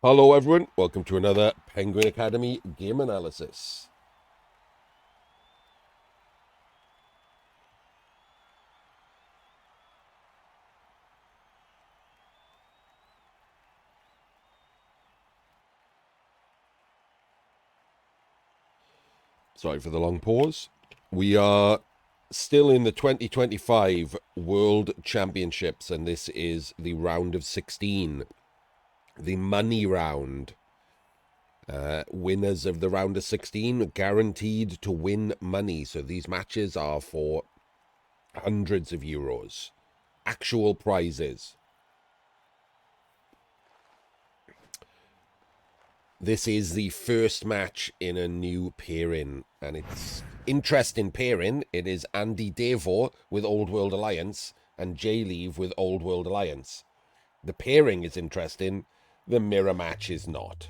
Hello everyone, welcome to another Penguin Academy game analysis. Sorry for the long pause. We are still in the 2025 World Championships, and this is the round of 16, the money round. Winners of the round of 16 are guaranteed to win money, so these matches are for hundreds of euros, actual prizes. This is the first match in a new pairing, and it's interesting pairing. It is AndyDavo with Old World Alliance and JLeav with Old World Alliance. The pairing is interesting. The mirror match is not.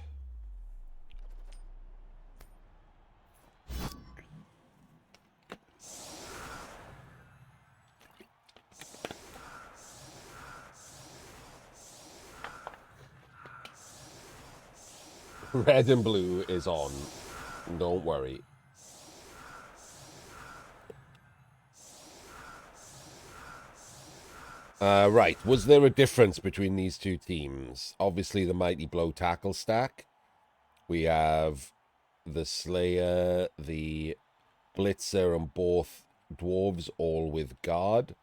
Red and blue is on. Don't worry. Right. Was there a difference between these two teams? Obviously, the Mighty Blow tackle stack. We have the Slayer, the Blitzer, and both dwarves all with guard.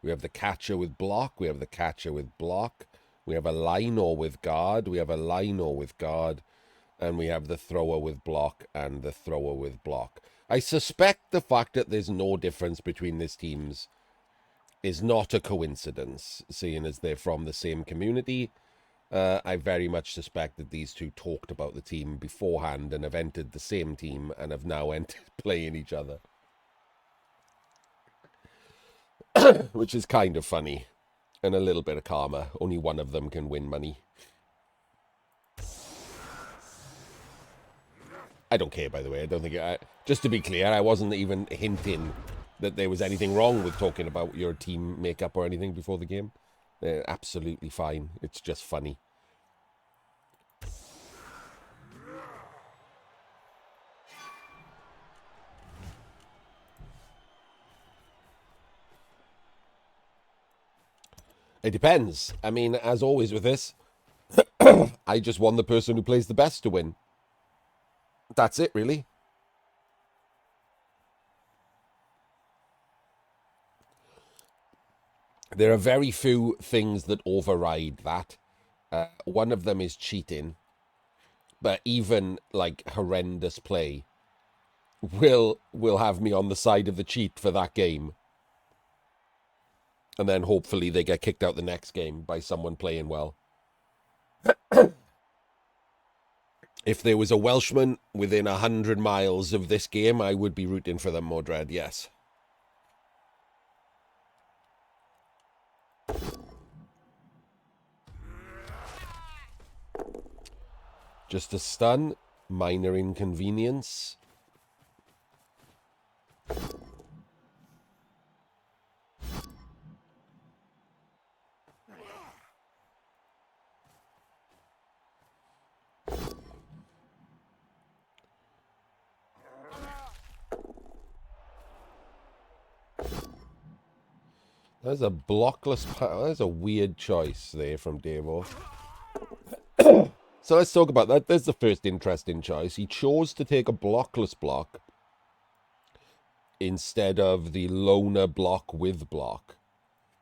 We have the catcher with block. We have the catcher with block. We have a lino with guard. We have a lino with guard. And we have the thrower with block and the thrower with block. I suspect the fact that there's no difference between these teams is not a coincidence, seeing as they're from the same community. I very much suspect that these two talked about the team beforehand and have entered the same team and have now entered playing each other. Which is kind of funny. And a little bit of karma. Only one of them can win money. I don't care, by the way. I don't think... just to be clear, I wasn't even hinting that there was anything wrong with talking about your team makeup or anything before the game. They're absolutely fine. It's just funny. It depends. I mean, as always with this, I just want the person who plays the best to win. That's it, really. There are very few things that override that. One of them is cheating. But even, like, horrendous play will have me on the side of the cheat for that game. And then hopefully they get kicked out the next game by someone playing well. If there was a Welshman within 100 miles of this game, I would be rooting for them, Mordred, yes. Just a stun, minor inconvenience. There's a blockless... There's a weird choice there from Davo. So let's talk about that. There's the first interesting choice. He chose to take a blockless block instead of the loner block with block.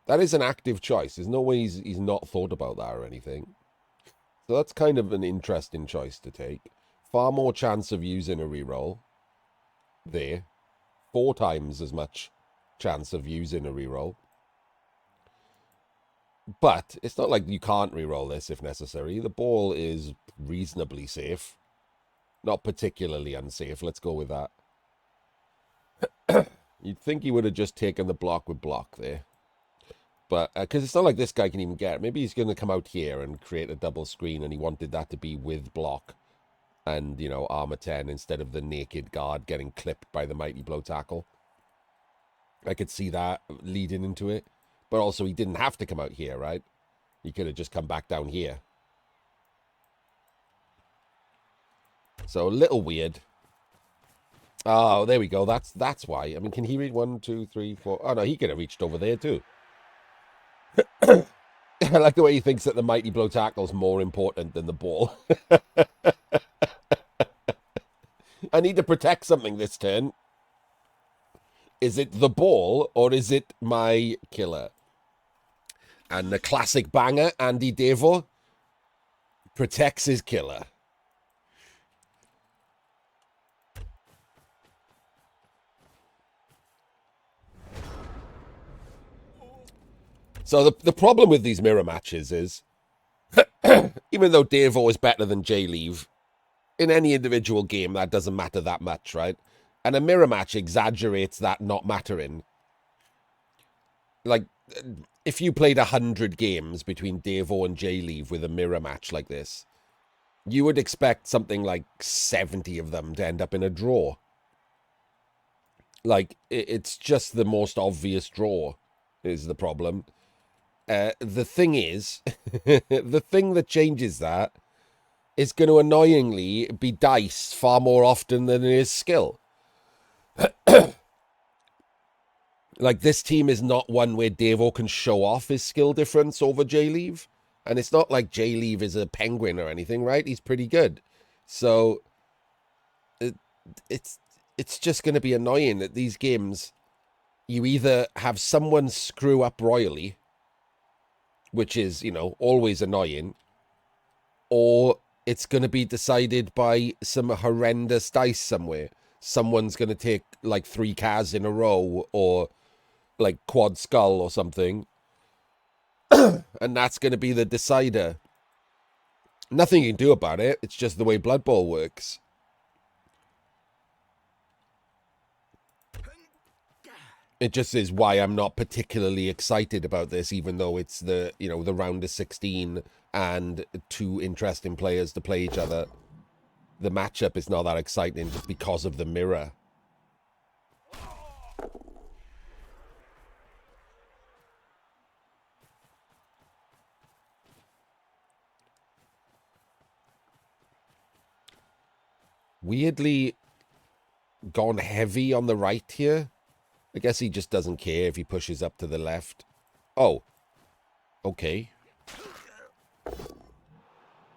That is an active choice. There's no way he's not thought about that or anything. So that's kind of an interesting choice to take. Far more chance of using a reroll there. 4 times as much chance of using a reroll. But it's not like you can't reroll this if necessary. The ball is reasonably safe. Not particularly unsafe. Let's go with that. You'd think he would have just taken the block with block there. But, because it's not like this guy can even get it. Maybe he's going to come out here and create a double screen and he wanted that to be with block. And, you know, armor 10 instead of the naked guard getting clipped by the Mighty Blow tackle. I could see that leading into it. But also, he didn't have to come out here, right? He could have just come back down here. So a little weird. Oh, there we go. That's why. I mean, can he reach 1, 2, 3, 4? Oh, no, he could have reached over there, too. I like the way he thinks that the mighty blow tackle is more important than the ball. I need to protect something this turn. Is it the ball or is it my killer? And the classic banger, AndyDavo, protects his killer. So the problem with these mirror matches is, even though Davo is better than JLeav, in any individual game, that doesn't matter that much, right? And a mirror match exaggerates that not mattering. Like, if you played 100 games between Davo and JLeav with a mirror match like this, you would expect something like 70 of them to end up in a draw. Like, it's just the most obvious draw is the problem. The thing is, the thing that changes that is going to annoyingly be dice far more often than it is skill. Like, this team is not one where Davo can show off his skill difference over JLeav. And it's not like JLeav is a penguin or anything, right? He's pretty good. So, it's just going to be annoying that these games, you either have someone screw up royally, which is, you know, always annoying, or it's going to be decided by some horrendous dice somewhere. Someone's going to take, like, 3 cars in a row, or, like, quad skull or something, and that's going to be the decider. Nothing you can do about it. It's just the way Blood Bowl works. It just is why I'm not particularly excited about this, even though it's the, you know, the round of 16 and 2 interesting players to play each other. The matchup is not that exciting just because of the mirror. Weirdly gone heavy on the right here. I guess he just doesn't care if he pushes up to the left. Oh. Okay.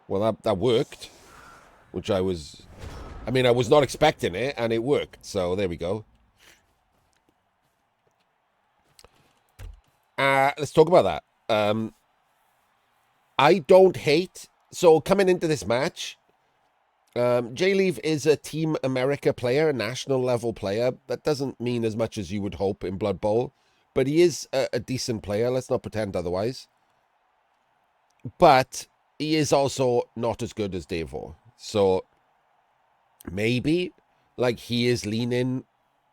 Well, that worked. Which I was not expecting it, and it worked. So, there we go. Let's talk about that. I don't hate... So, coming into this match, JLeav is a Team America player, a national level player. That doesn't mean as much as you would hope in Blood Bowl. But he is a decent player. Let's not pretend otherwise. But he is also not as good as Davo. So maybe, like, he is leaning,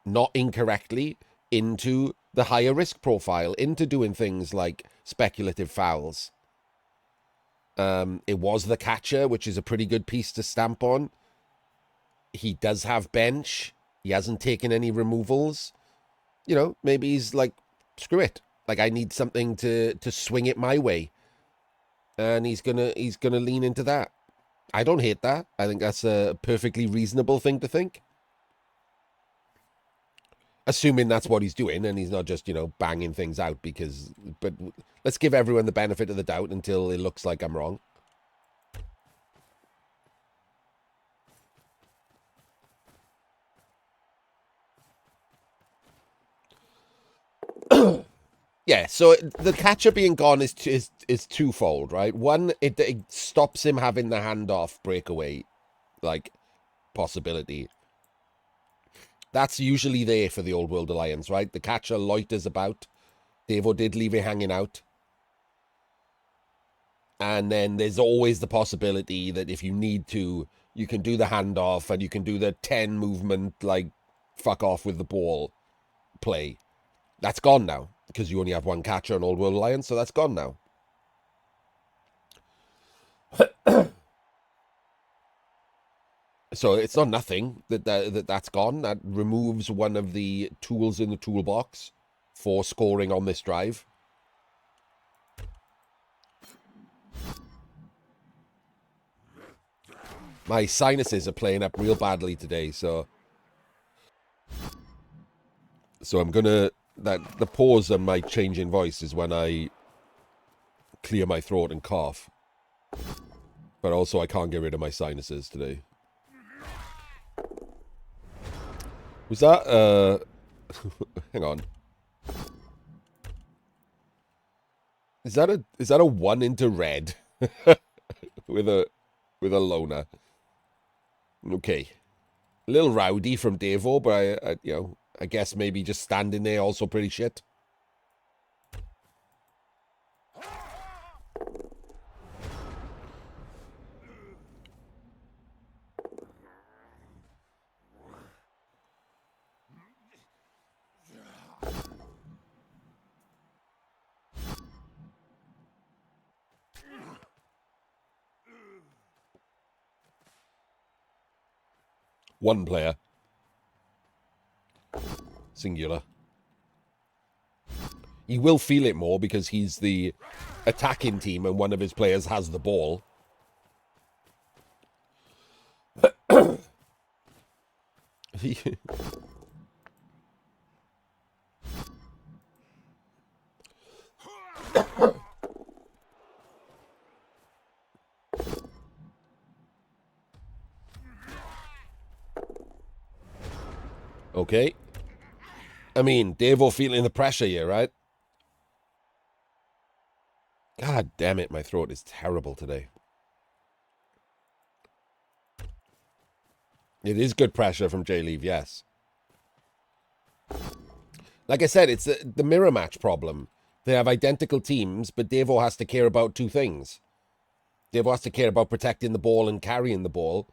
not incorrectly, into the higher risk profile, into doing things like speculative fouls. It was the catcher, which is a pretty good piece to stamp on. He does have bench. He hasn't taken any removals. You know, maybe he's like, screw it. Like, I need something to swing it my way. And he's gonna lean into that. I don't hate that. I think that's a perfectly reasonable thing to think. Assuming that's what he's doing and he's not just, you know, banging things out because... But let's give everyone the benefit of the doubt until it looks like I'm wrong. Yeah, so the catcher being gone is twofold, right? One, it stops him having the handoff breakaway, like, possibility. That's usually there for the Old World Alliance, right? The catcher loiters about. Davo did leave it hanging out. And then there's always the possibility that if you need to, you can do the handoff and you can do the 10 movement, like, fuck off with the ball play. That's gone now, because you only have one catcher on Old World Alliance, so that's gone now. So it's not nothing that's gone. That removes one of the tools in the toolbox for scoring on this drive. My sinuses are playing up real badly today, so I'm gonna... The pause on my change in voice is when I clear my throat and cough. But also I can't get rid of my sinuses today. Was that, hang on. Is that a 1 into red? with a loner. Okay. A little rowdy from Davo, but I guess maybe just standing there also pretty shit. One player. Singular. He will feel it more because he's the attacking team and one of his players has the ball. Okay. I mean, Davo feeling the pressure here, right? God damn it, my throat is terrible today. It is good pressure from JLeav, yes. Like I said, it's the mirror match problem. They have identical teams, but Davo has to care about two things. Davo has to care about protecting the ball and carrying the ball,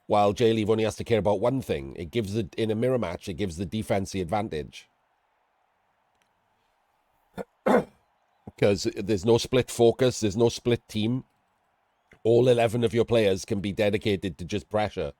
while JLeav only has to care about one thing. It gives it in a mirror match, it gives the defense the advantage. Because there's no split focus, there's no split team. All 11 of your players can be dedicated to just pressure.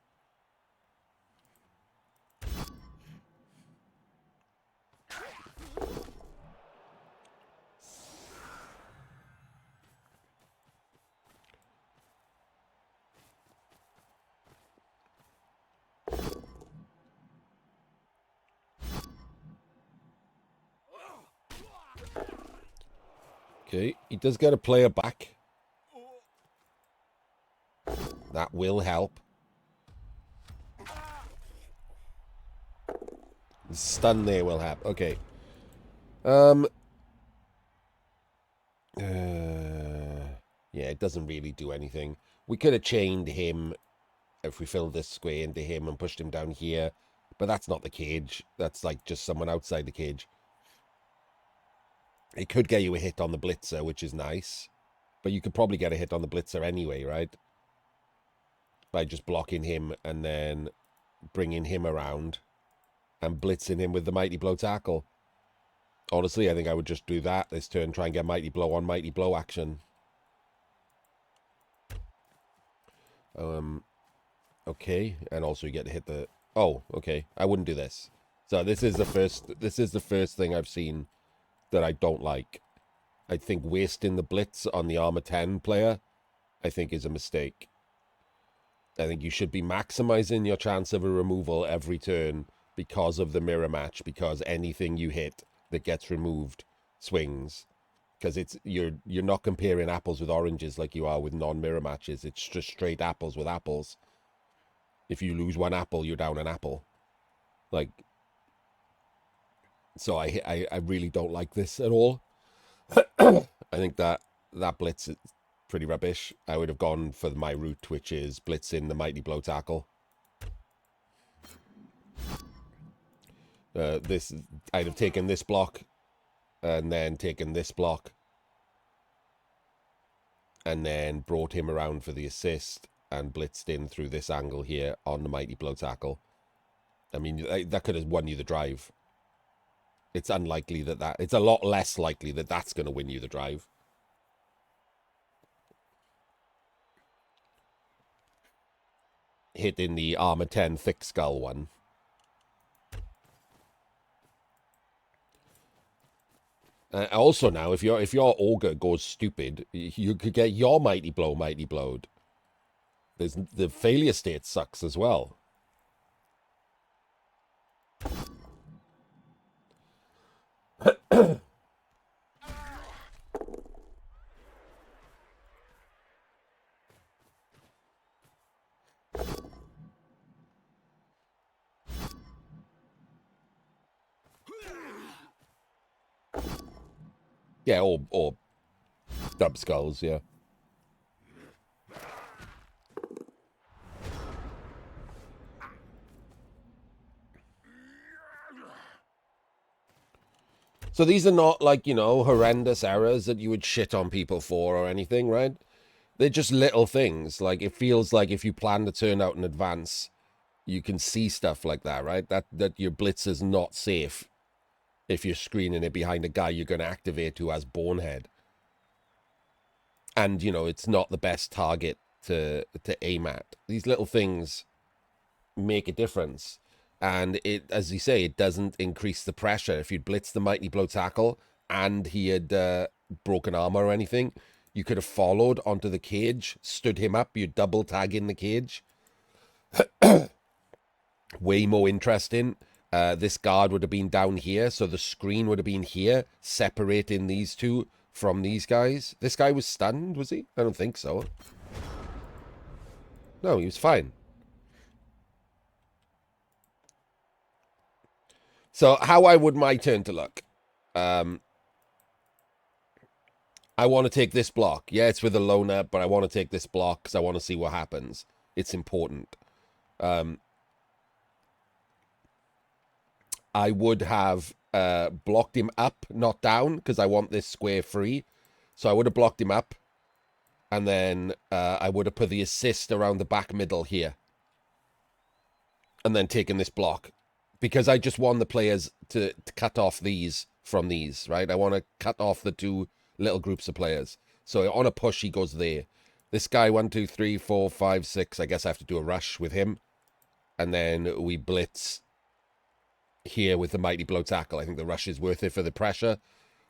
Okay, he does get a player back. That will help. The stun there will help. Okay. Yeah, it doesn't really do anything. We could have chained him if we filled this square into him and pushed him down here. But that's not the cage. That's like just someone outside the cage. It could get you a hit on the blitzer, which is nice. But you could probably get a hit on the blitzer anyway, right? By just blocking him and then bringing him around and blitzing him with the Mighty Blow tackle. Honestly, I think I would just do that this turn, try and get Mighty Blow on Mighty Blow action. Okay, and also you get to hit the... Oh, okay, I wouldn't do this. So this is the first thing I've seen that I don't like. I think wasting the blitz on the armor 10 player, I think is a mistake. I think you should be maximizing your chance of a removal every turn because of the mirror match, because anything you hit that gets removed swings. Because you're not comparing apples with oranges like you are with non-mirror matches. It's just straight apples with apples. If you lose one apple, you're down an apple. Like, so I really don't like this at all. I think that blitz is pretty rubbish. I would have gone for my route, which is blitzing the Mighty Blow tackle. I'd have taken this block and then taken this block and then brought him around for the assist and blitzed in through this angle here on the Mighty Blow tackle. I mean, that could have won you the drive. It's unlikely it's a lot less likely that that's going to win you the drive. Hitting the armor 10 thick skull one. Also now, if your ogre goes stupid, you could get your Mighty Blow mighty blowed. The failure state sucks as well. Yeah, or dub skulls, yeah. So these are not like, you know, horrendous errors that you would shit on people for or anything, right? They're just little things. Like, it feels like if you plan to turn out in advance, you can see stuff like that, right? That your blitz is not safe if you're screening it behind a guy you're going to activate who has Bonehead. And, you know, it's not the best target to aim at. These little things make a difference. And it, as you say, it doesn't increase the pressure. If you'd blitzed the Mighty Blow tackle and he had broken armor or anything, you could have followed onto the cage, stood him up, you'd double tag in the cage. Way more interesting. This guard would have been down here, so the screen would have been here, separating these two from these guys. This guy was stunned, was he? I don't think so. No, he was fine. So how I would my turn to look. I want to take this block. Yeah, it's with a loner, but I want to take this block because I want to see what happens. It's important. I would have blocked him up, not down, because I want this square free. So I would have blocked him up. And then I would have put the assist around the back middle here. And then taken this block. Because I just want the players to cut off these from these, right? I want to cut off the two little groups of players. So on a push, he goes there. This guy, 1, 2, 3, 4, 5, 6. I guess I have to do a rush with him. And then we blitz here with the Mighty Blow tackle. I think the rush is worth it for the pressure.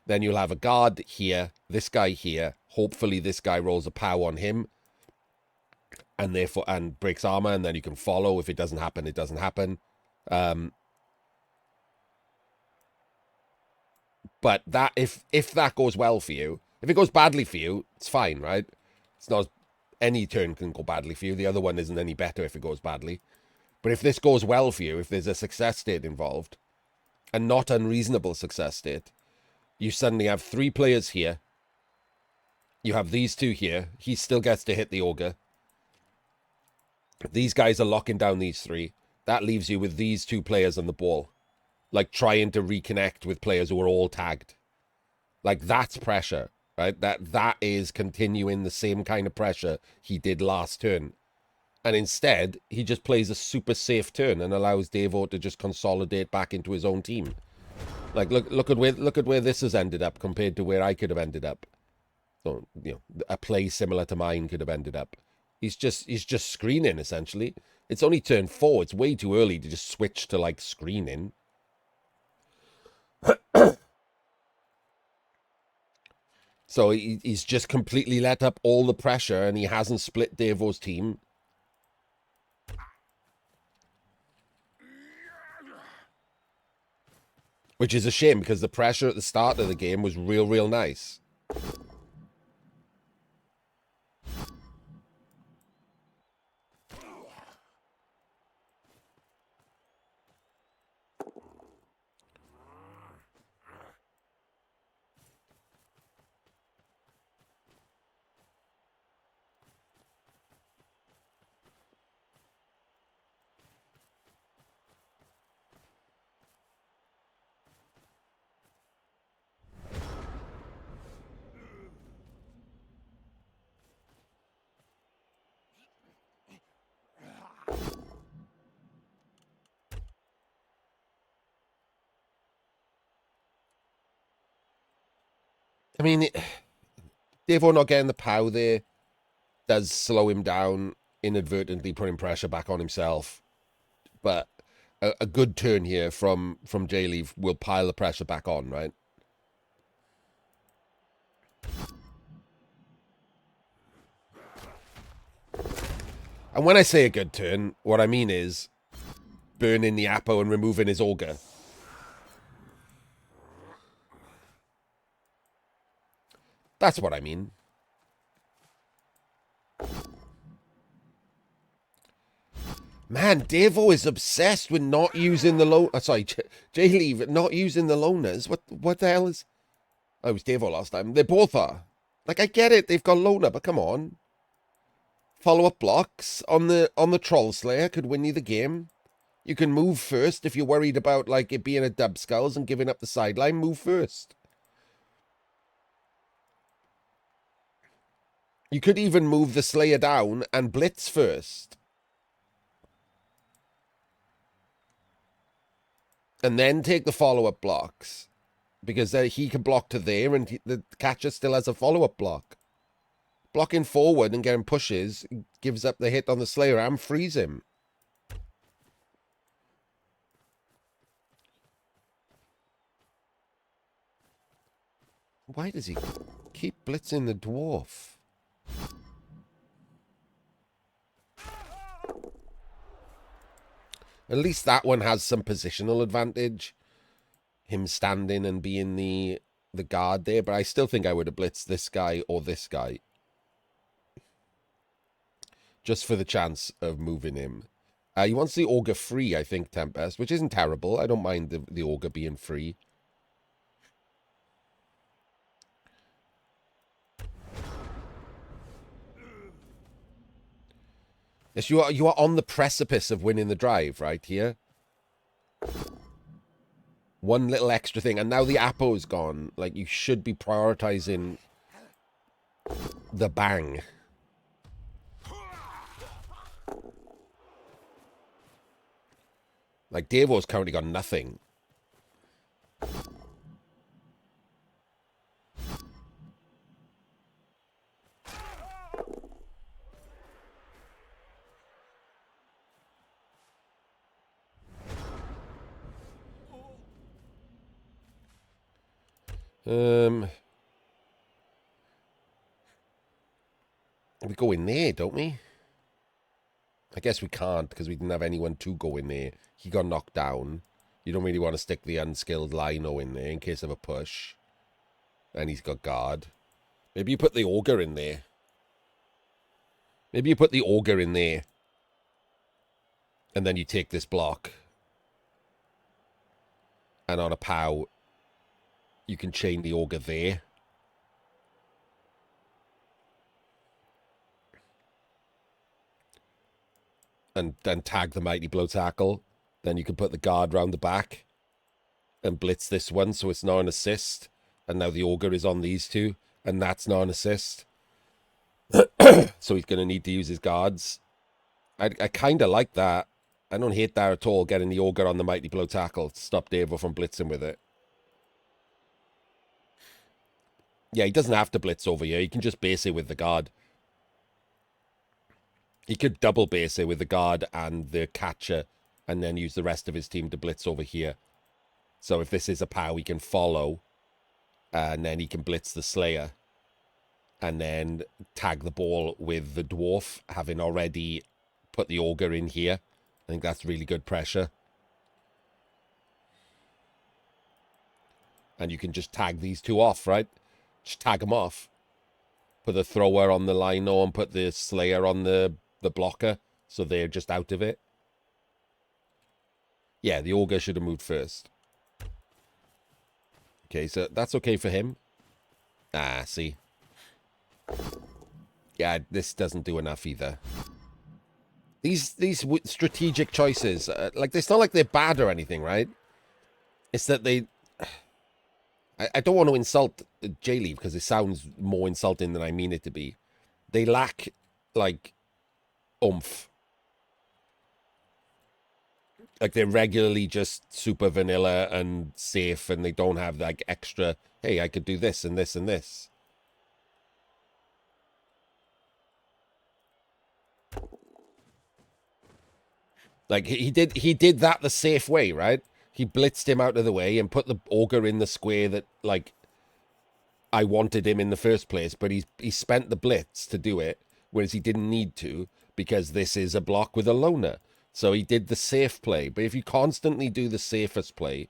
Then you'll have a guard here, this guy here. Hopefully this guy rolls a pow on him. And therefore, and breaks armor, and then you can follow. If it doesn't happen, it doesn't happen. But that if that goes well for you, if it goes badly for you, it's fine, right? It's not any turn can go badly for you. The other one isn't any better if it goes badly. But if this goes well for you, if there's a success state involved, a not unreasonable success state, you suddenly have 3 players here. You have these 2 here. He still gets to hit the ogre. These guys are locking down these 3. That leaves you with these 2 players on the ball. Like trying to reconnect with players who are all tagged. Like that's pressure, right? That is continuing the same kind of pressure he did last turn. And instead, he just plays a super safe turn and allows Davo to just consolidate back into his own team. Like look at where this has ended up compared to where I could have ended up. So, you know, a play similar to mine could have ended up. He's just screening essentially. It's only turn 4. It's way too early to just switch to like screening. So he's just completely let up all the pressure and he hasn't split Davo's team. Which is a shame because the pressure at the start of the game was real nice. I mean, Davo not getting the pow there does slow him down, inadvertently putting pressure back on himself. But a good turn here from JLeav will pile the pressure back on, right? And when I say a good turn, what I mean is burning the Apo and removing his Augur. That's what I mean. Man, Davo is obsessed with not using the low. Sorry, JLeav not using the loaners. What the hell is? Oh, it was Davo last time. They both are. Like, I get it. They've got loaner, but come on. Follow-up blocks on the Troll Slayer could win you the game. You can move first if you're worried about like it being a dub skulls and giving up the sideline. Move first. You could even move the Slayer down and blitz first. And then take the follow-up blocks. Because he can block to there and the catcher still has a follow-up block. Blocking forward and getting pushes gives up the hit on the Slayer and frees him. Why does he keep blitzing the dwarf? At least that one has some positional advantage. Him standing and being the guard there. But I still think I would have blitzed this guy or this guy. Just for the chance of moving him. He wants the Augur free, I think, Tempest. Which isn't terrible. I don't mind the Augur being free. Yes, you are on the precipice of winning the drive, right here. One little extra thing, and now the Apo's gone. Like, you should be prioritizing the bang. Like, Davo's currently got nothing. We go in there, don't we? I guess we can't because we didn't have anyone to go in there. He got knocked down. You don't really want to stick the unskilled Lino in there in case of a push. And he's got guard. Maybe you put the Augur in there. Maybe you put the Augur in there. And then you take this block. And on a POW, you can chain the Augur there. And then tag the Mighty Blow Tackle. Then you can put the guard round the back. And blitz this one so it's not an assist. And now the Augur is on these two. And that's not an assist. So he's going to need to use his guards. I kind of like that. I don't hate that at all, getting the Augur on the Mighty Blow Tackle to stop Davo from blitzing with it. Yeah, he doesn't have to blitz over here. He can just base it with the guard. He could double base it with the guard and the catcher and then use the rest of his team to blitz over here. So if this is a POW, he can follow and then he can blitz the Slayer and then tag the ball with the Dwarf, having already put the Augur in here. I think that's really good pressure. And you can just tag these two off, right? Just tag them off. Put the thrower on the Lino and put the Slayer on the blocker. So they're just out of it. Yeah, the Augur should have moved first. Okay, so that's okay for him. Ah, see. Yeah, this doesn't do enough either. These strategic choices, like, it's not like they're bad or anything, right? It's that they... I don't want to insult JLeav because it sounds more insulting than I mean it to be. They lack, like, oomph. Like, they're regularly just super vanilla and safe, and they don't have, like, extra, hey, I could do this and this and this. Like, he did that the safe way, right? He blitzed him out of the way and put the Augur in the square that, like, I wanted him in the first place, but he spent the blitz to do it, whereas he didn't need to because this is a block with a loner. So he did the safe play. But if you constantly do the safest play,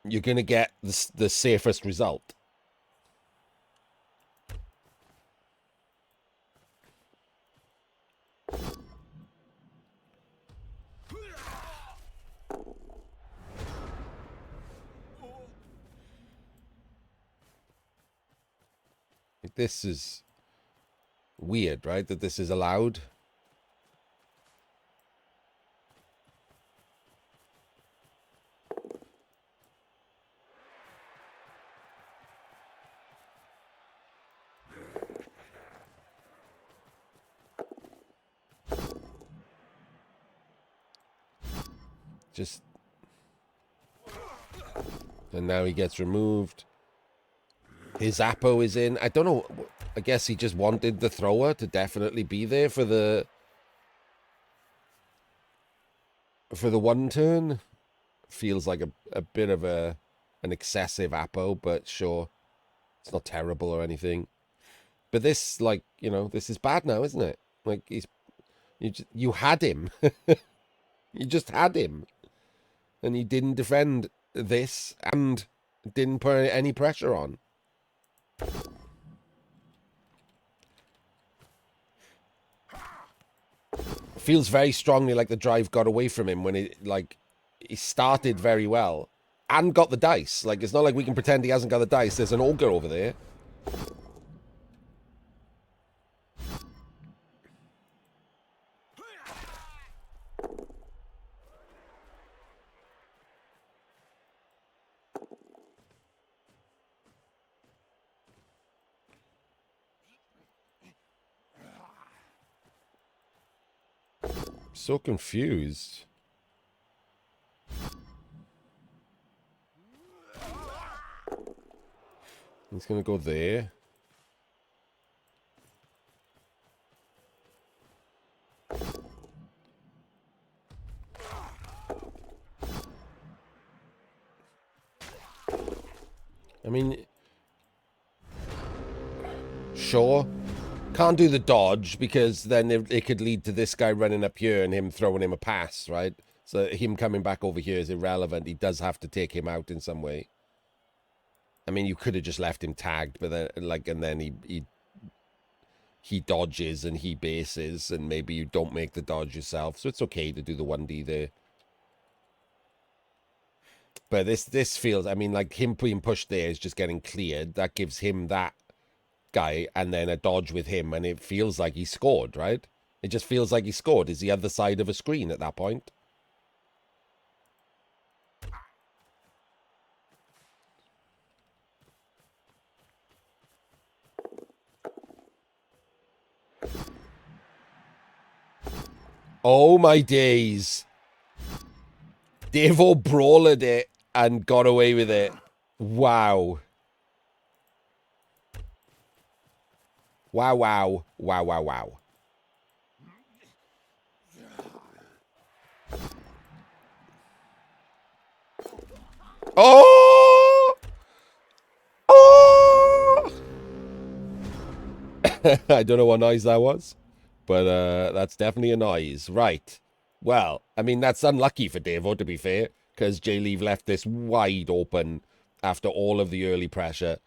you're going to get the safest result. This is weird, right? That this is allowed. Just... And now he gets removed. His Apo is in. I don't know. I guess he just wanted the thrower to definitely be there for the one turn. Feels like a bit of an excessive Apo, but sure. It's not terrible or anything. But this, like, you know, this is bad now, isn't it? Like, you had him. You just had him. And you didn't defend this and didn't put any pressure on. Feels very strongly like the drive got away from him when he started very well and got the dice. Like, it's not like we can pretend he hasn't got the dice. There's an ogre over there. So confused. He's gonna go there. I mean, sure. Can't do the dodge because then it could lead to this guy running up here and him throwing him a pass, right? So him coming back over here is irrelevant. He does have to take him out in some way. I mean, you could have just left him tagged, but then, like, and then he dodges and he bases, and maybe you don't make the dodge yourself. So it's okay to do the 1D there. But this feels, I mean, like him being pushed there is just getting cleared. That gives him that guy and then a dodge with him, and it feels like he scored, right? It just feels like he scored. Is the other side of a screen at that point. Oh my days. Davo brawled it and got away with it. Wow. Wow, wow. Wow, wow, wow. Oh! Oh! I don't know what noise that was, but that's definitely a noise. Right. Well, I mean, that's unlucky for Davo, to be fair, because JLeav left this wide open after all of the early pressure.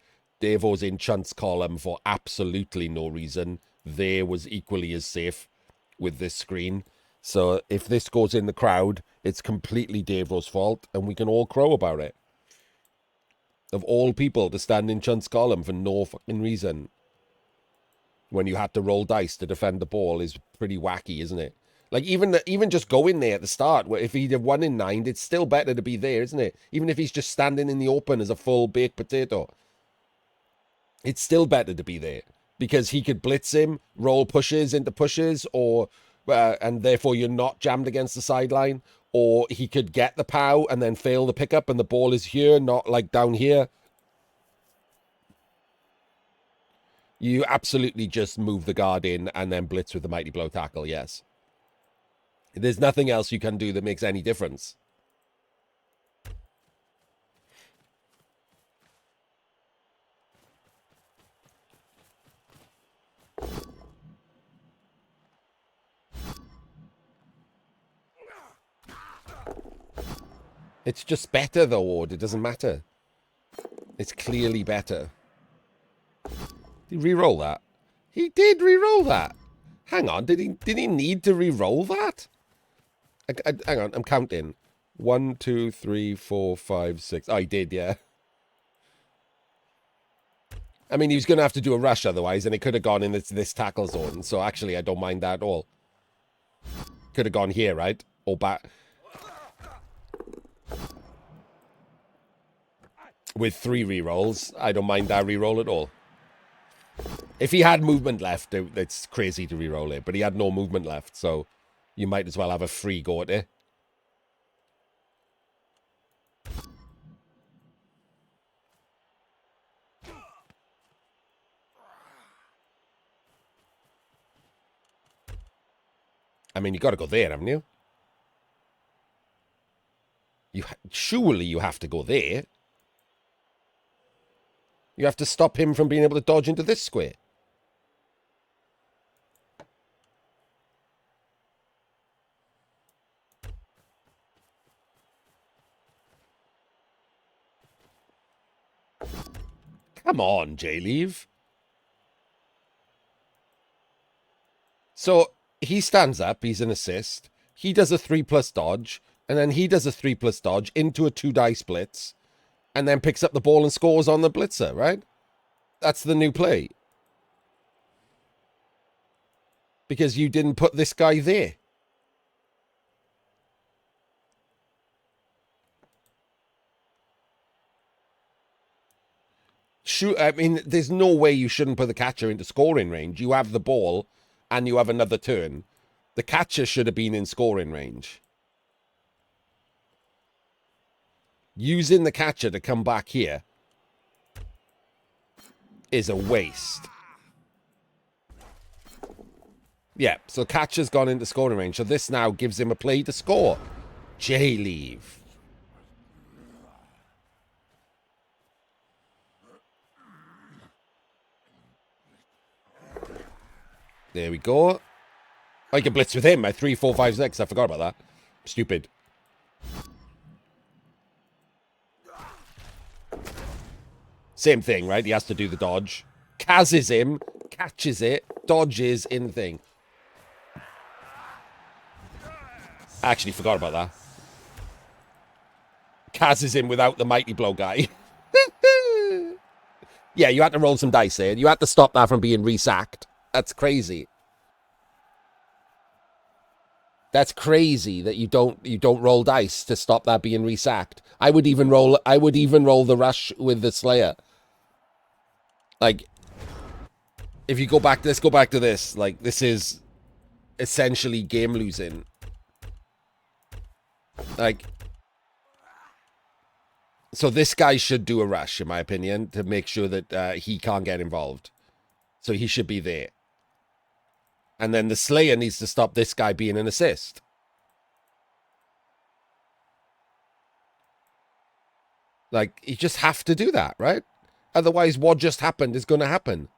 Davo's in Chunt's column for absolutely no reason. There was equally as safe with this screen. So if this goes in the crowd, it's completely Davo's fault, and we can all crow about it. Of all people to stand in Chunt's column for no fucking reason when you had to roll dice to defend the ball is pretty wacky, isn't it? Like, even just going there at the start, where if he'd have won in 9, it's still better to be there, isn't it? Even if he's just standing in the open as a full baked potato. It's still better to be there. Because he could blitz him, roll pushes into pushes, or and therefore you're not jammed against the sideline. Or he could get the POW and then fail the pickup and the ball is here, not like down here. You absolutely just move the guard in and then blitz with the mighty blow tackle, yes. There's nothing else you can do that makes any difference. It's just better, though, Ord. It doesn't matter. It's clearly better. Did he re-roll that? He did re-roll that. Hang on, did he need to re-roll that? Hang on, I'm counting. 1, 2, 3, 4, 5, 6. Oh, he did, yeah. I mean, he was going to have to do a rush otherwise, and it could have gone in this tackle zone. So actually, I don't mind that at all. Could have gone here, right? Or back. With 3 re-rolls, I don't mind that re-roll at all. If he had movement left, it's crazy to re-roll it. But he had no movement left, so you might as well have a free go at it. I mean, you got to go there, haven't you? Surely you have to go there. You have to stop him from being able to dodge into this square. Come on, JLeav. So he stands up. He's an assist. He does a 3+ dodge. And then he does a 3+ dodge into a 2-dice blitz. And then picks up the ball and scores on the blitzer, right? That's the new play. Because you didn't put this guy there. Shoot, I mean, there's no way you shouldn't put the catcher into scoring range. You have the ball and you have another turn. The catcher should have been in scoring range. Using the catcher to come back here is a waste. Yeah, so catcher's gone into scoring range. So this now gives him a play to score. JLeav. There we go. I can blitz with him at 3, 4, 5, 6. I forgot about that. Stupid. Same thing, right? He has to do the dodge. Kazes him, catches it, dodges in the thing. I actually forgot about that. Kazes him without the mighty blow guy. Yeah, you had to roll some dice there. You had to stop that from being resacked. That's crazy. That's crazy that you don't roll dice to stop that being resacked. I would even roll the rush with the Slayer. Like, if you go back, let's go back to this. Like, this is essentially game losing. Like, so this guy should do a rush, in my opinion, to make sure that he can't get involved. So he should be there. And then the Slayer needs to stop this guy being an assist. Like, you just have to do that, right? Otherwise, what just happened is going to happen.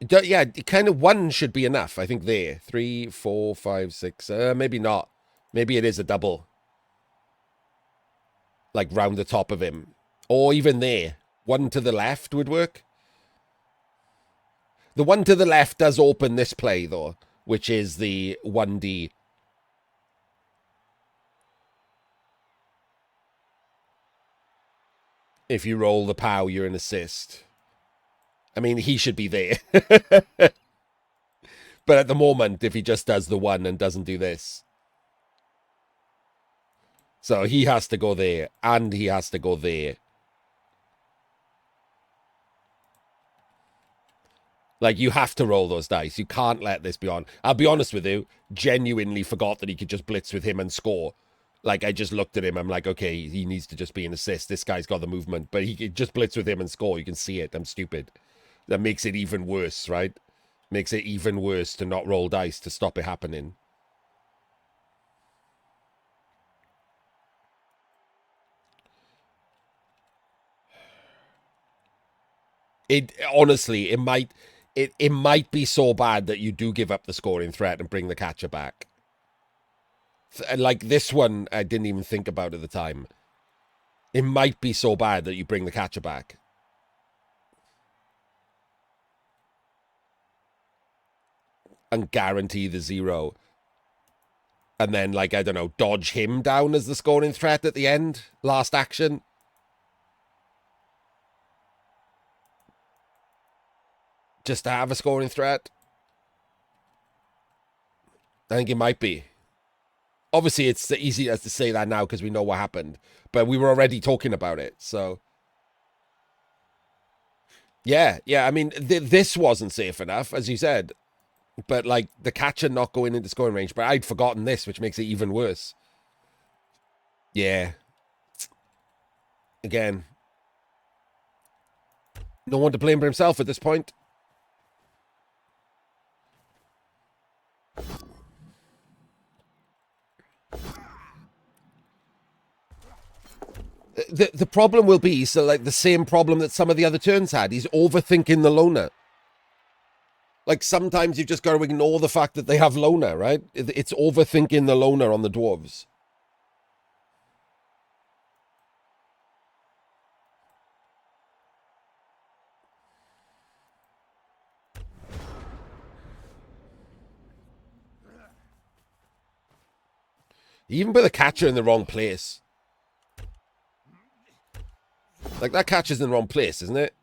Yeah, kind of 1 should be enough, I think, there. 3, 4, 5, 6. Maybe not. Maybe it is a double. Like, round the top of him. Or even there. 1 to the left would work. The 1 to the left does open this play, though, which is the 1D. If you roll the POW, you're an assist. I mean, he should be there. But at the moment, if he just does the 1 and doesn't do this. So he has to go there, and he has to go there. Like, you have to roll those dice. You can't let this be on. I'll be honest with you, genuinely forgot that he could just blitz with him and score. Like, I just looked at him. I'm like, okay, he needs to just be an assist. This guy's got the movement. But he could just blitz with him and score. You can see it. I'm stupid. That makes it even worse, right? Makes it even worse to not roll dice to stop it happening. It honestly, it might be so bad that you do give up the scoring threat and bring the catcher back. Like this one, I didn't even think about at the time. It might be so bad that you bring the catcher back. And guarantee the 0. And then, like, I don't know, dodge him down as the scoring threat at the end. Last action. Just to have a scoring threat. I think it might be. Obviously, it's easy as to say that now because we know what happened. But we were already talking about it, so... Yeah, I mean, this wasn't safe enough, as you said. But, like, the catcher not going into scoring range. But I'd forgotten this, which makes it even worse. Yeah. Again. No one to blame for himself at this point. The problem will be, so like the same problem that some of the other turns had. He's overthinking the loner. Like sometimes you've just got to ignore the fact that they have loner, right? It's overthinking the loner on the dwarves. You even put the catcher in the wrong place. Like that catcher's in the wrong place, isn't it?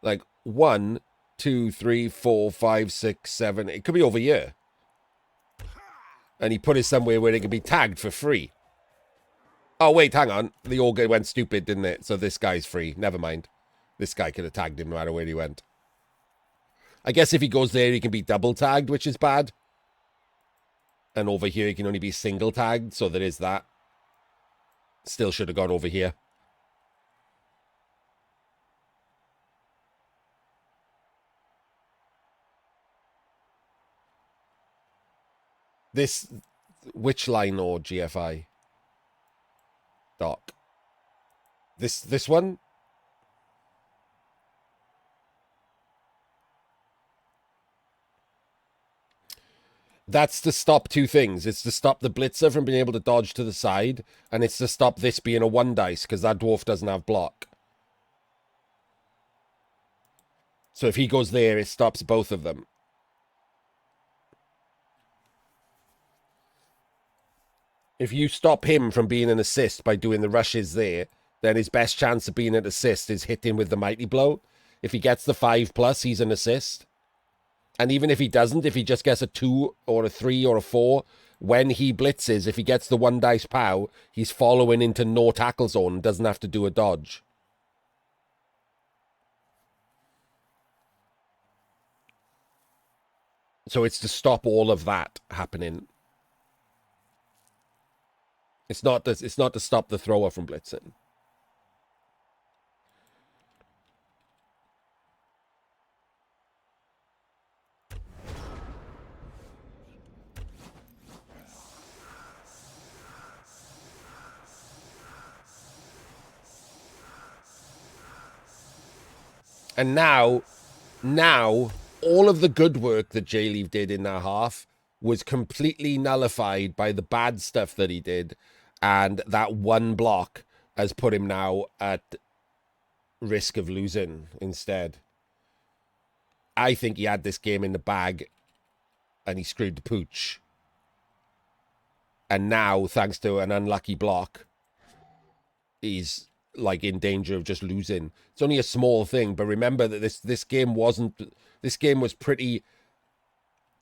Like 1, 2, 3, 4, 5, 6, 7. It could be over here. And he put it somewhere where it can be tagged for free. Oh, wait, hang on. The organ went stupid, didn't it? So this guy's free. Never mind. This guy could have tagged him no matter where he went. I guess if he goes there, he can be double tagged, which is bad. And over here, he can only be single tagged. So there is that. Still should have gone over here. This, which line or GFI? Doc. This one? That's to stop two things. It's to stop the blitzer from being able to dodge to the side, and it's to stop this being a 1 dice, because that dwarf doesn't have block. So if he goes there, it stops both of them. If you stop him from being an assist by doing the rushes there, then his best chance of being an assist is hitting with the mighty blow. If he gets the 5+, he's an assist. And even if he doesn't, if he just gets a 2 or a 3 or a 4, when he blitzes, if he gets the 1 dice pow, he's following into no tackle zone and doesn't have to do a dodge. So it's to stop all of that happening. It's not to stop the thrower from blitzing. And now, all of the good work that JLeav did in that half was completely nullified by the bad stuff that he did. And that one block has put him now at risk of losing instead. I think he had this game in the bag and he screwed the pooch. And now, thanks to an unlucky block, he's like in danger of just losing. It's only a small thing, but remember that this game was pretty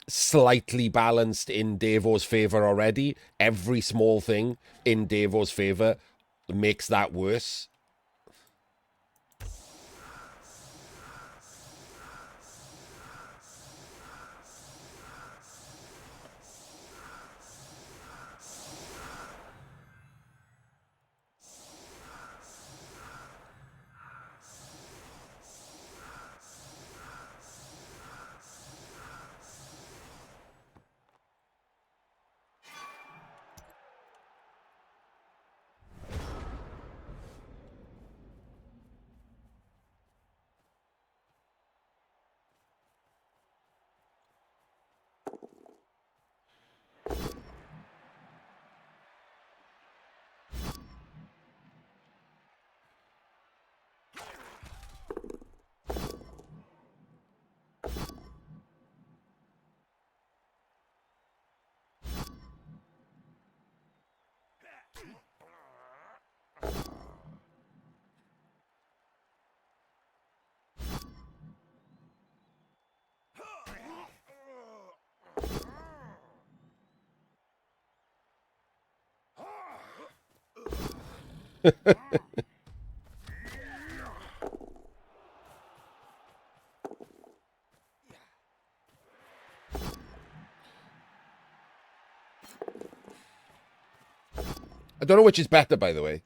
slightly balanced in Davo's favor already. Every small thing in Davo's favor makes that worse. I don't know which is better, by the way.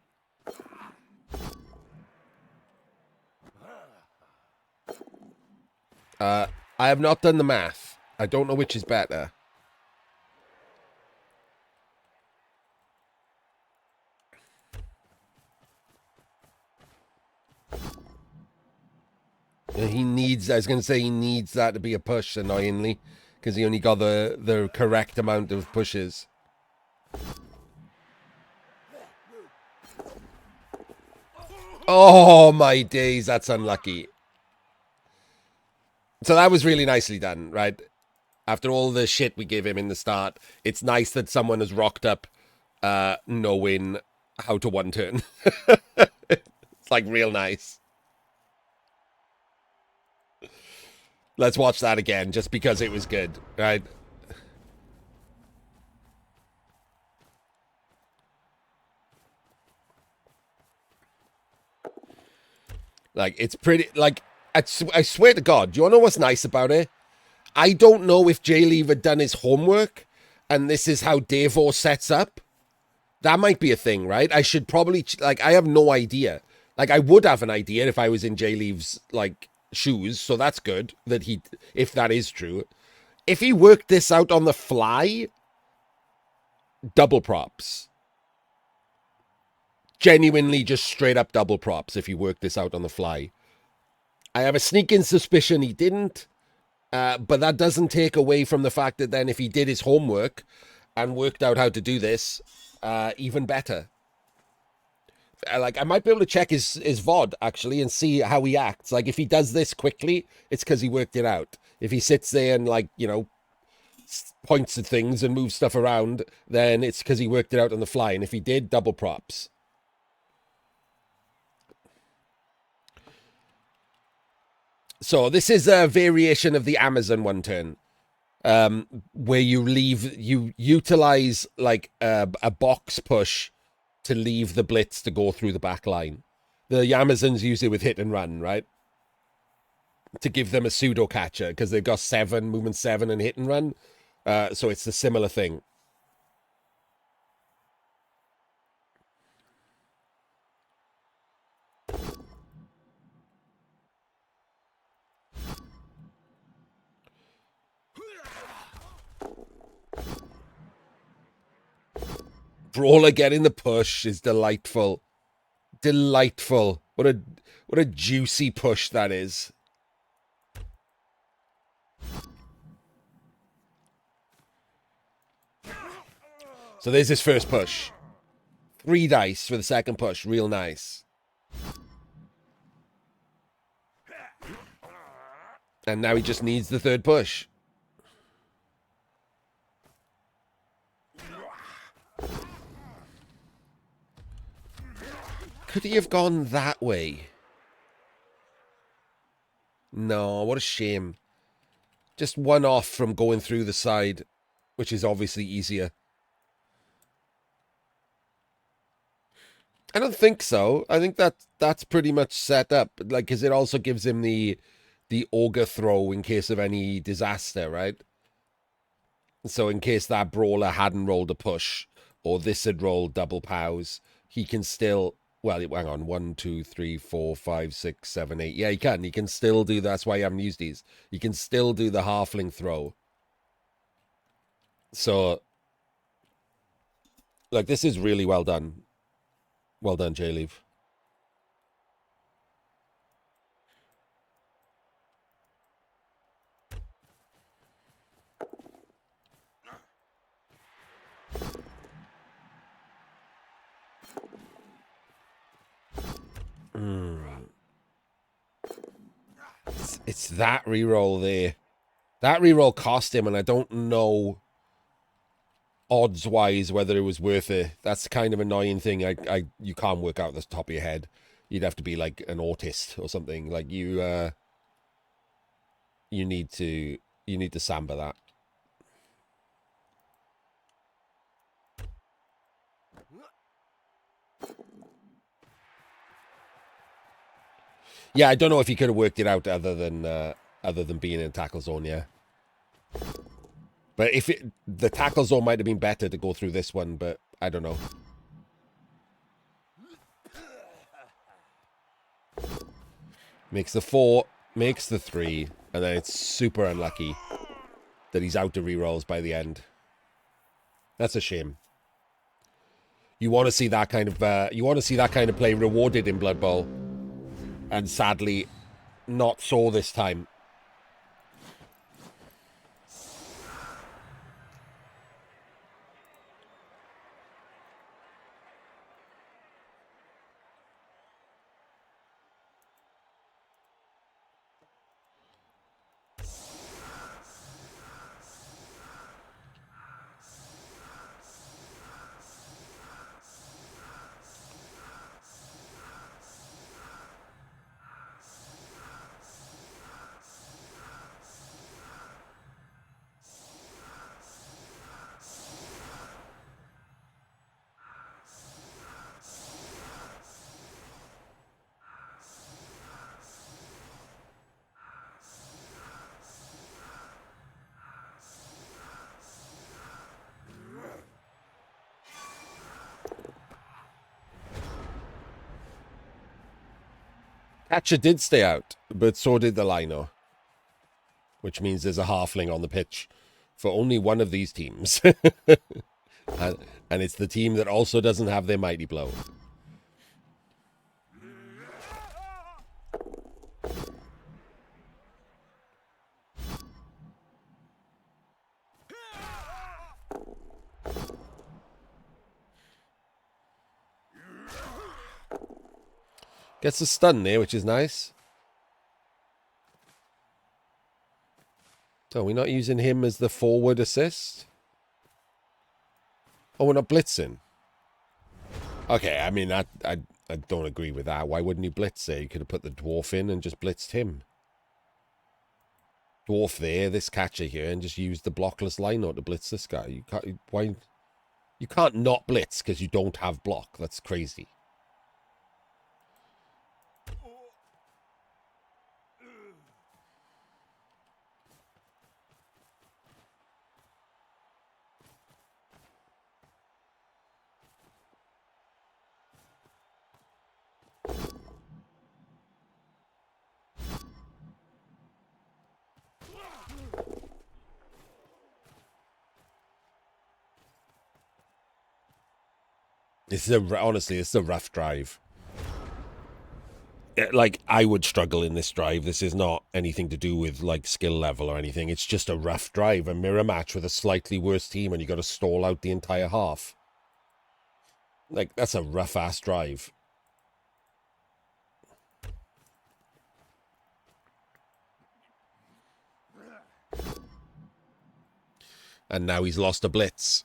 I have not done the math. I don't know which is better. He needs, I was going to say he needs that to be a push, annoyingly, because he only got the correct amount of pushes. Oh, my days, that's unlucky. So that was really nicely done, right? After all the shit we gave him in the start, it's nice that someone has rocked up knowing how to one turn. It's like real nice. Let's watch that again, just because it was good, right? Like, it's pretty, like, I swear to God, do you want to know what's nice about it? I don't know if JLeav had done his homework, and this is how Davo sets up. That might be a thing, right? I should probably, like, I have no idea. Like, I would have an idea if I was in JLeav's, like, shoes, so that's good, that he, if that is true. If he worked this out on the fly, double props. Genuinely just straight up double props if he worked this out on the fly. I have a sneaking suspicion he didn't, but that doesn't take away from the fact that then if he did his homework and worked out how to do this, even better. Like, I might be able to check his VOD, actually, and see how he acts. Like, if he does this quickly, it's because he worked it out. If he sits there and, like, you know, points at things and moves stuff around, then it's because he worked it out on the fly. And if he did, double props. So this is a variation of the Amazon one turn, where you utilize like a box push to leave the blitz to go through the back line. The Amazons use it with hit and run, right? To give them a pseudo catcher because they've got movement 7 and hit and run. So it's a similar thing. Brawler getting the push is delightful. Delightful. What a juicy push that is. So there's his first push. 3 dice for the second push. Real nice. And now he just needs the third push. Could he have gone that way? No, what a shame. Just one off from going through the side, which is obviously easier. I don't think so. I think that's pretty much set up. Like, because it also gives him the ogre throw in case of any disaster, right? So in case that brawler hadn't rolled a push, or this had rolled double pows, he can still, well, hang on, 1, 2, 3, 4, 5, 6, 7, 8. Yeah, he can. He can still do, that's why I haven't used these. He can still do the halfling throw. So, like, this is really well done. Well done, JLeav. It's that reroll there. That reroll cost him, and I don't know odds-wise whether it was worth it. That's kind of annoying thing. You can't work out the top of your head. You'd have to be like an autist or something. Like you need to samba that. Yeah, I don't know if he could have worked it out other than being in tackle zone, yeah. But if the tackle zone might have been better to go through this one, but I don't know. Makes the 4, makes the 3, and then it's super unlucky that he's out to rerolls by the end. That's a shame. You want to see that kind of play rewarded in Blood Bowl, and sadly, not so this time. Catcher did stay out, but so did the lino, which means there's a halfling on the pitch for only one of these teams. and it's the team that also doesn't have their mighty blow. Gets a stun there, which is nice. So we're not using him as the forward assist? Oh, we're not blitzing. Okay, I mean, I don't agree with that. Why wouldn't you blitz there? You could have put the dwarf in and just blitzed him. Dwarf there, this catcher here, and just use the blockless lino to blitz this guy. You can't, why? You can't not blitz because you don't have block. That's crazy. Honestly, it's a rough drive. Like, I would struggle in this drive. This is not anything to do with, like, skill level or anything. It's just a rough drive, a mirror match with a slightly worse team, and you got to stall out the entire half. Like, that's a rough-ass drive. And now he's lost a blitz.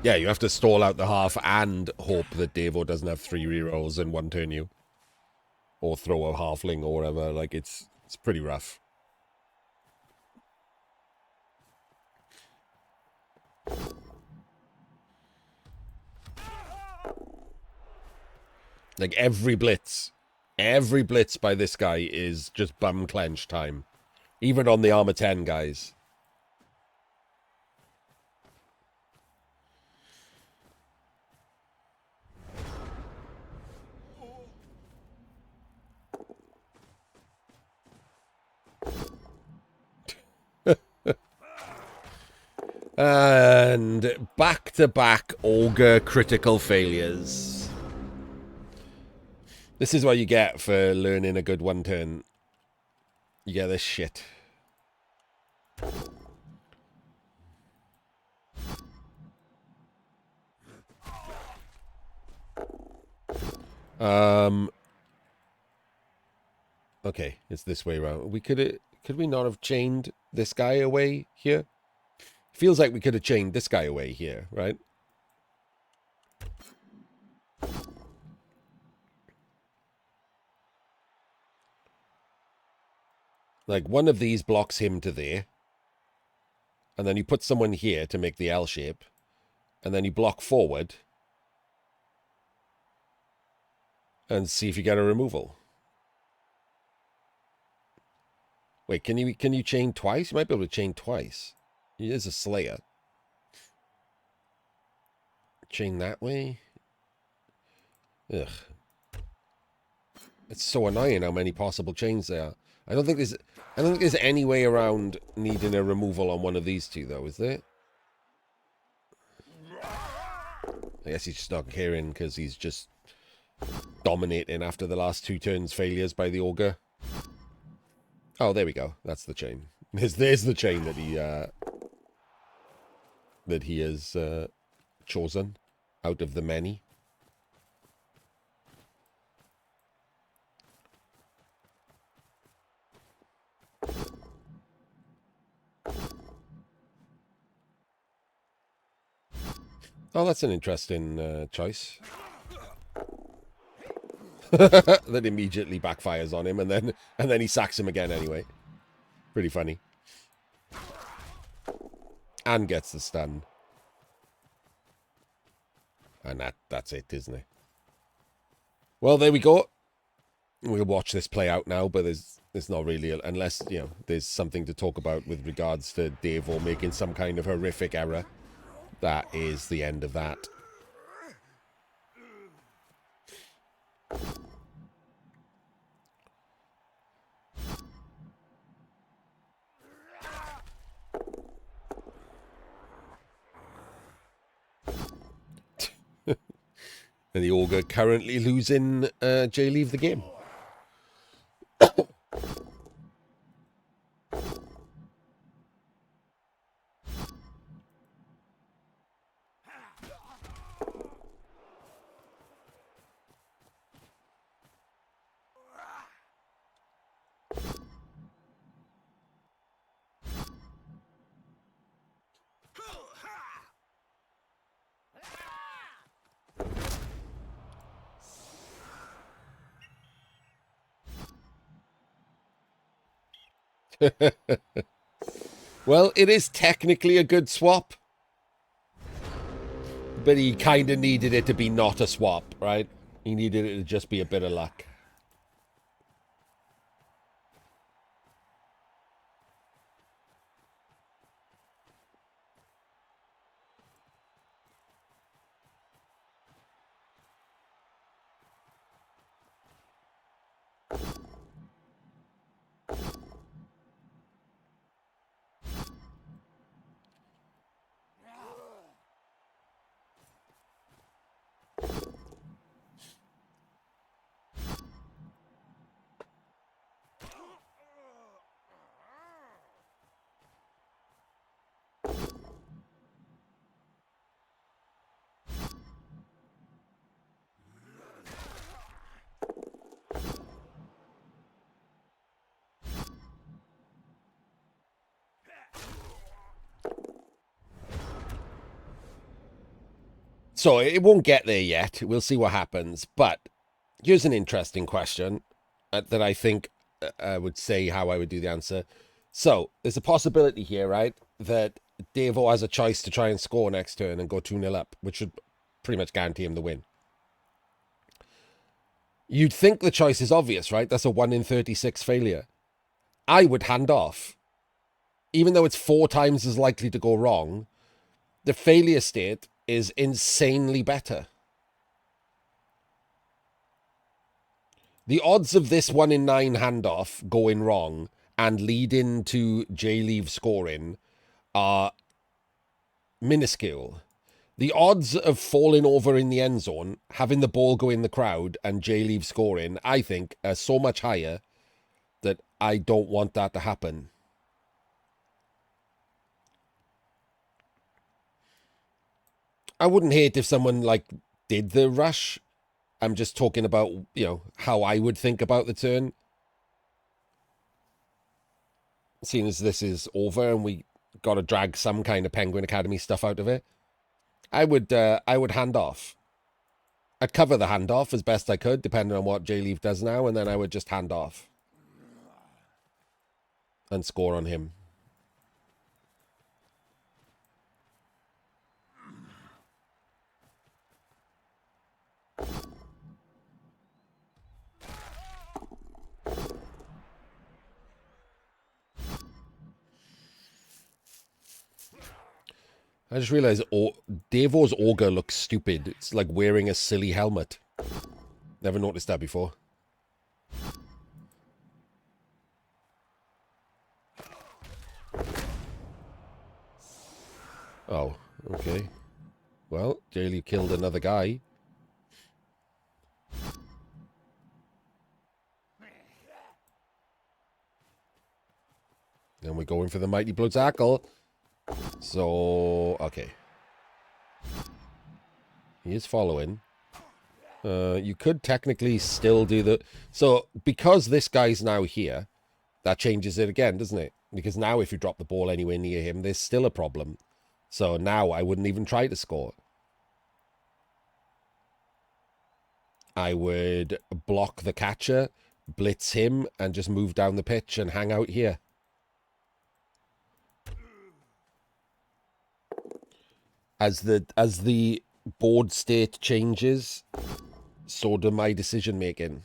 Yeah, you have to stall out the half and hope that Davo doesn't have 3 rerolls and 1 turn you. Or throw a halfling or whatever. Like, it's pretty rough. Like, every blitz by this guy is just bum clench time. Even on the armor 10 guys. And back-to-back ogre critical failures. This is what you get for learning a good 1 turn. You get this shit. Okay, it's this way around. Could we not have chained this guy away here? Feels like we could have chained this guy away here, right? Like, one of these blocks him to there. And then you put someone here to make the L shape. And then you block forward. And see if you get a removal. Wait, can you chain twice? You might be able to chain twice. He is a Slayer. Chain that way. Ugh. It's so annoying how many possible chains there are. I don't think there's any way around needing a removal on one of these two, though, is there? I guess he's just not caring because he's just dominating after the last 2 turns failures by the Ogre. Oh, there we go. That's the chain. There's the chain that he has chosen out of the many. Oh, that's an interesting choice. That immediately backfires on him, and then he sacks him again anyway. Pretty funny. And gets the stun. And that's it, isn't it? Well, there we go. We'll watch this play out now, but there's not really, unless, you know, there's something to talk about with regards to Davo making some kind of horrific error. That is the end of that. And the Ogre currently losing JLeav the game. Well, it is technically a good swap. But he kind of needed it to be not a swap, right? He needed it to just be a bit of luck. So it won't get there yet. We'll see what happens. But here's an interesting question that I think I would say how I would do the answer. So there's a possibility here, right, that Davo has a choice to try and score next turn and go 2-0 up, which should pretty much guarantee him the win. You'd think the choice is obvious, right? That's a 1 in 36 failure. I would hand off. Even though it's 4 times as likely to go wrong, the failure state is insanely better. The odds of this 1 in 9 handoff going wrong and leading to JLeav scoring are minuscule. The odds of falling over in the end zone, having the ball go in the crowd, and JLeav scoring, I think, are so much higher that I don't want that to happen. I wouldn't hate if someone, like, did the rush. I'm just talking about, you know, how I would think about the turn. Seeing as this is over and we got to drag some kind of Penguin Academy stuff out of it, I would hand off. I'd cover the handoff as best I could, depending on what JLeav does now, and then I would just hand off. and score on him. I just realized Davo's ogre looks stupid. It's like wearing a silly helmet. Never noticed that before. Oh, okay. Well, JLeav killed another guy. And we're going for the mighty blow tackle. So, okay. He is following. You could technically still do the... So, because this guy's now here, that changes it again, doesn't it? Because now if you drop the ball anywhere near him, there's still a problem. So now I wouldn't even try to score. I would block the catcher, blitz him, and just move down the pitch and hang out here. As the board state changes, so do my decision making.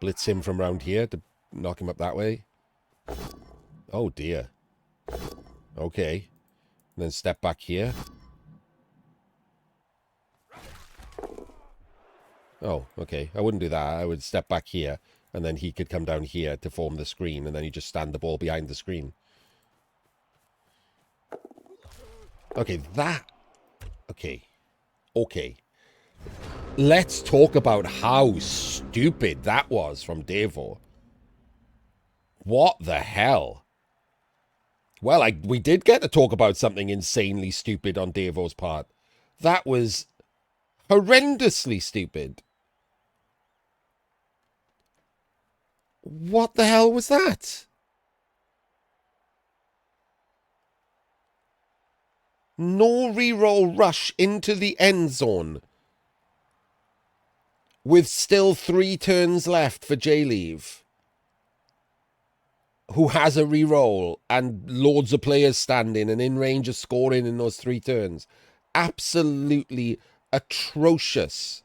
Blitz him from around here to knock him up that way. Oh dear. Okay. And then step back here. Oh, okay. I wouldn't do that. I would step back here, and then he could come down here to form the screen, and then you just stand the ball behind the screen. Okay, that... Okay. Okay. Let's talk about how stupid that was from Davo. What the hell? Well, we did get to talk about something insanely stupid on Davo's part. That was horrendously stupid. What the hell was that? No reroll rush into the end zone. With still 3 turns left for JLeav, who has a reroll and loads of players standing and in range of scoring in those 3 turns. Absolutely atrocious.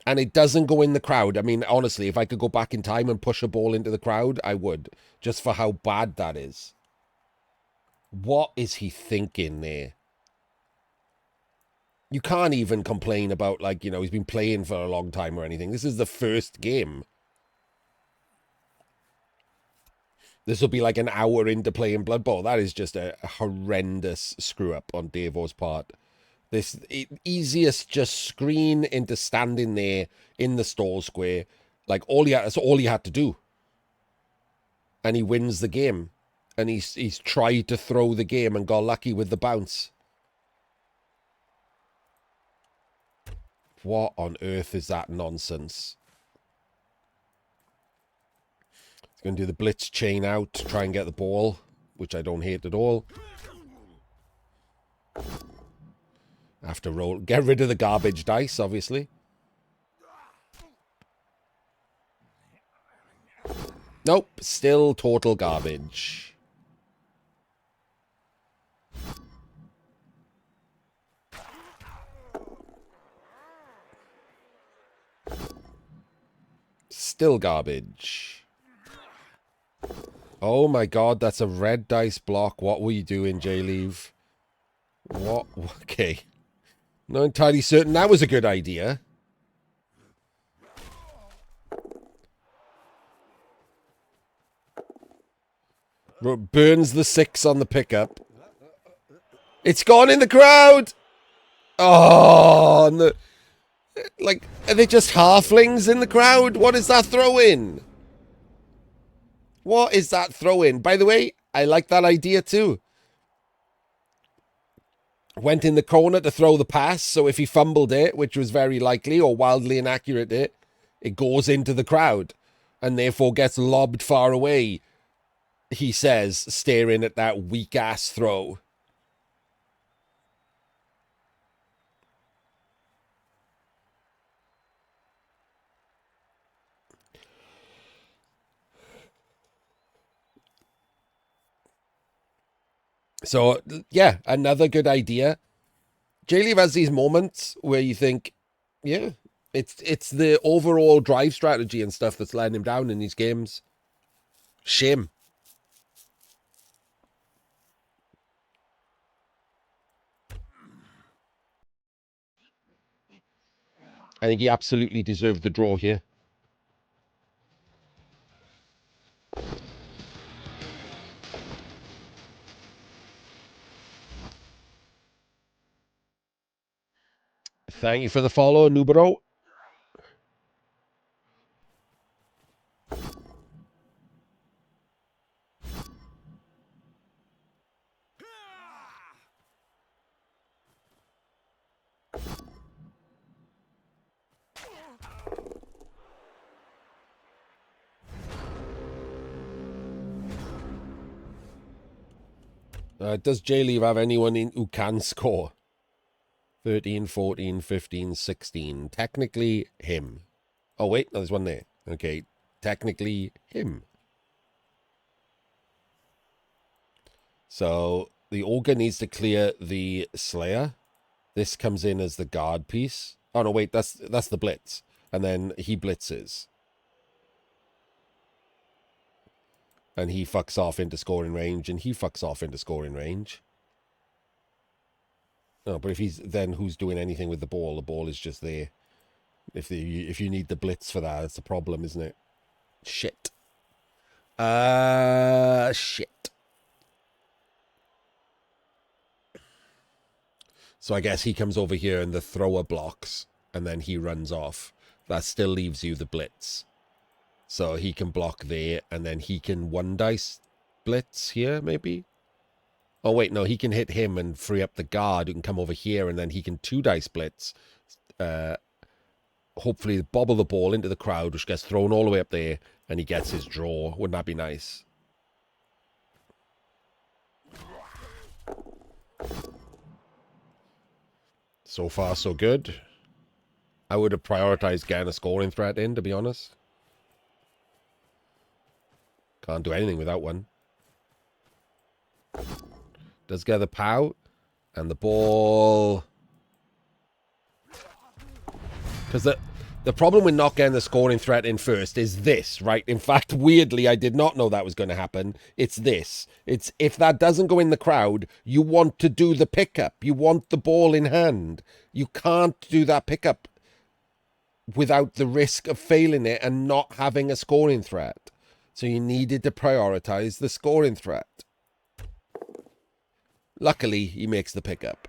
And it doesn't go in the crowd. I mean, honestly, if I could go back in time and push a ball into the crowd, I would. Just for how bad that is. What is he thinking there? You can't even complain about, like, you know, he's been playing for a long time or anything. This is the first game. This will be like an hour into playing Blood Bowl. That is just a horrendous screw-up on Davo's part. This easiest just screen into standing there in the stall square. Like, that's all he had to do. And he wins the game. And he's tried to throw the game and got lucky with the bounce. What on earth is that nonsense? He's going to do the blitz chain out to try and get the ball, which I don't hate at all. After roll, get rid of the garbage dice, obviously. Nope, still total garbage. Still garbage. Oh my god, that's a red dice block. What were you doing, JLeav? What? Okay. Not entirely certain that was a good idea. Burns the 6 on the pickup. It's gone in the crowd! Oh, no. Like, are they just halflings in the crowd? What is that throw-in? What is that throw-in? By the way, I like that idea too. Went in the corner to throw the pass, so if he fumbled it, which was very likely, or wildly inaccurate it goes into the crowd, and therefore gets lobbed far away, he says, staring at that weak-ass throw. So, yeah, another good idea. JLeav has these moments where you think, yeah, it's the overall drive strategy and stuff that's letting him down in these games. Shame. I think he absolutely deserved the draw here. Thank you for the follow, Nubero. Does JLeav have anyone who can score? 13, 14, 15, 16. Technically, him. Oh, wait, no, there's one there. Okay, technically, him. So, the Ogre needs to clear the Slayer. This comes in as the guard piece. Oh, no, wait, that's the Blitz. And then he blitzes. And he fucks off into scoring range, and he fucks off into scoring range. No, but if he's then who's doing anything with the ball? The ball is just there. If you need the blitz for that, that's the problem, isn't it? Shit. Shit. So I guess he comes over here and the thrower blocks, and then he runs off. That still leaves you the blitz. So he can block there, and then he can one dice blitz here, maybe? Oh, wait, no, he can hit him and free up the guard who can come over here, and then he can two dice blitz. Hopefully bobble the ball into the crowd, which gets thrown all the way up there, and he gets his draw. Wouldn't that be nice? So far, so good. I would have prioritized getting a scoring threat in, to be honest. Can't do anything without one. Does get the POW, and the ball... Because the problem with not getting the scoring threat in first is this, right? In fact, weirdly, I did not know that was going to happen. It's this. It's if that doesn't go in the crowd, you want to do the pickup. You want the ball in hand. You can't do that pickup without the risk of failing it and not having a scoring threat. So you needed to prioritize the scoring threat. Luckily, he makes the pickup.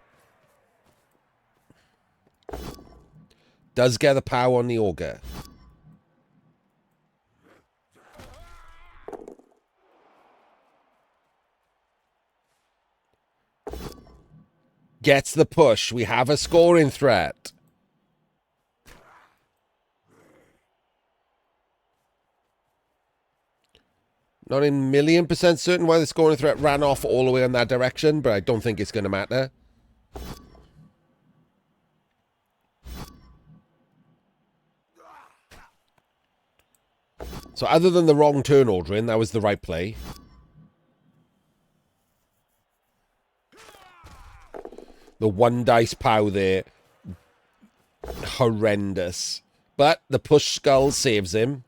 Does get the power on the Ogre. Gets the push. We have a scoring threat. Not in 1,000,000% certain why the scoring threat ran off all the way in that direction, but I don't think it's going to matter. So other than the wrong turn ordering, that was the right play. The one dice POW there. Horrendous. But the push skull saves him.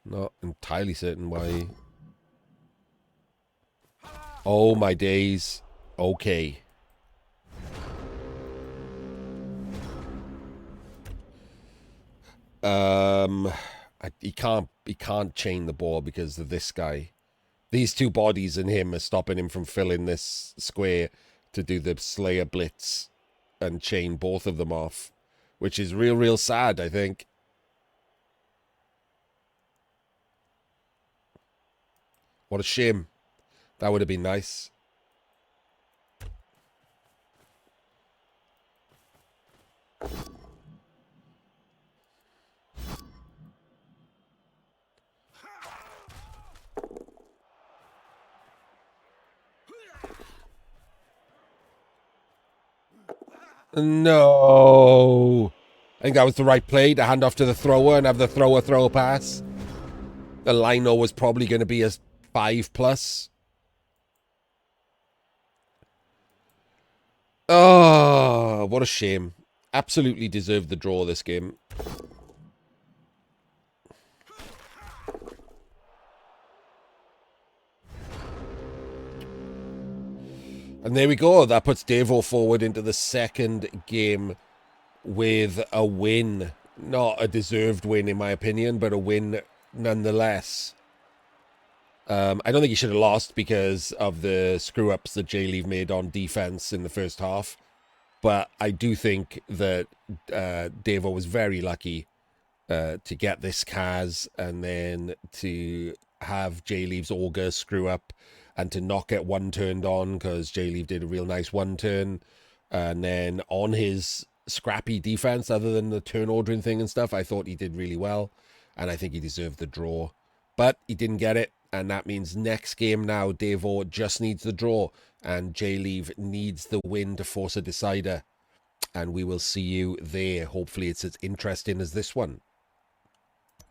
Not entirely certain why. Oh my days. Okay. He can't chain the ball because of this guy. These two bodies and him are stopping him from filling this square to do the Slayer Blitz and chain both of them off, which is real sad, I think. What a shame. That would have been nice. No. I think that was the right play to hand off to the thrower and have the thrower throw a pass. The lino was probably going to be a 5+. Oh, what a shame. Absolutely deserved the draw this game. And there we go. That puts Davo forward into the second game with a win. Not a deserved win, in my opinion, but a win nonetheless. I don't think he should have lost because of the screw-ups that JLeav made on defense in the first half. But I do think that Davo was very lucky to get this Kaz and then to have JLeav's Augur screw up and to not get one turned on because JLeav did a real nice one turn. And then on his scrappy defense, other than the turn ordering thing and stuff, I thought he did really well. And I think he deserved the draw. But he didn't get it. And that means next game now, Davo just needs the draw. And JLeav needs the win to force a decider. And we will see you there. Hopefully it's as interesting as this one.